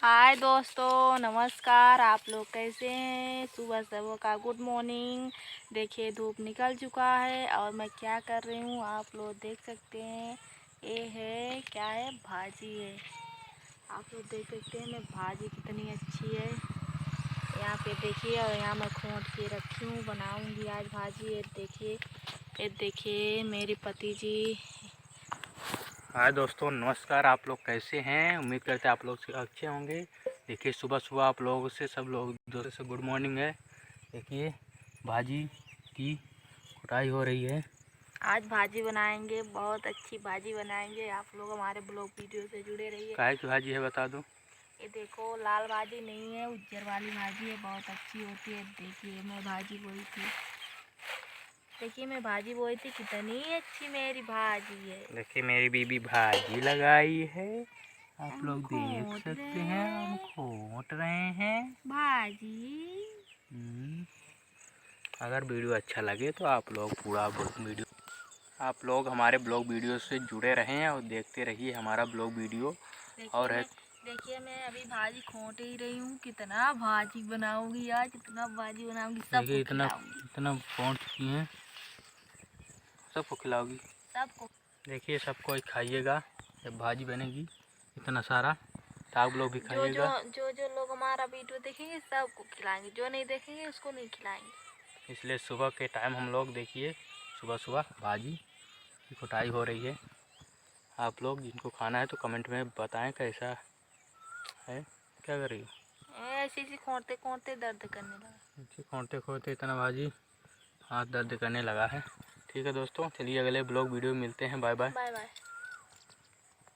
हाय दोस्तों, नमस्कार। आप लोग कैसे हैं? सुबह सुबह का गुड मॉर्निंग। देखिए धूप निकल चुका है और मैं क्या कर रही हूँ आप लोग देख सकते हैं। ये है क्या है, भाजी है। आप लोग देख सकते हैं मैं भाजी कितनी अच्छी है। यहाँ पे देखिए, और यहाँ मैं खोंट के रखी हूँ, बनाऊँगी आज भाजी। ये देखिए मेरे पति जी। हाय दोस्तों, नमस्कार। आप लोग कैसे हैं? उम्मीद करते हैं आप लोग अच्छे होंगे। देखिए सुबह सुबह आप लोगों से सब लोग दोस्तों से गुड मॉर्निंग है। देखिए भाजी की कुटाई हो रही है। आज भाजी बनाएंगे, बहुत अच्छी भाजी बनाएंगे। आप लोग हमारे ब्लॉग वीडियो से जुड़े रहिए। काहे की भाजी है बता दो। ये देखो, लाल भाजी नहीं है, उज्जर वाली भाजी है, बहुत अच्छी होती है। देखिए मैं भाजी बोई थी, कितनी अच्छी मेरी भाजी है। देखिए मेरी बीबी भाजी लगाई है, आप हम लोग देख खोट सकते रहे हैं। हम हैं खोट रहे हैं भाजी। अगर वीडियो अच्छा लगे तो आप लोग पूरा वीडियो आप लोग हमारे ब्लॉग वीडियो से जुड़े रहें और देखते रहिए हमारा ब्लॉग वीडियो। देखिए और है मैं देखिए मैं अभी भाजी खोट ही रही हूँ। कितना भाजी बनाऊंगी आज, कितना भाजी बनाऊंगी, सबको देखिए इतना खिलाऊंगी। इतना पहुँच चुकी हैं, सबको खिलाओगी। सबको। देखिए सबको खाइएगा जब भाजी बनेगी इतना सारा, तो आप लोग भी जो जो खाइएगा। जो जो लोग हमारा वीडियो देखेंगे सबको खिलाएंगे, जो नहीं देखेंगे उसको नहीं खिलाएंगे। इसलिए सुबह के टाइम हम लोग देखिए सुबह सुबह भाजी की कुटाई हो रही है। आप लोग जिनको खाना है तो कमेंट में बताएं कैसा है। क्या कर रही हो? ऐसे ऐसे खोदते खोदते दर्द करने लगा। खोदते खोदते इतना भाजी हाथ दर्द करने लगा है। ठीक है दोस्तों, चलिए अगले ब्लॉग वीडियो में मिलते हैं। Bye bye. Bye bye.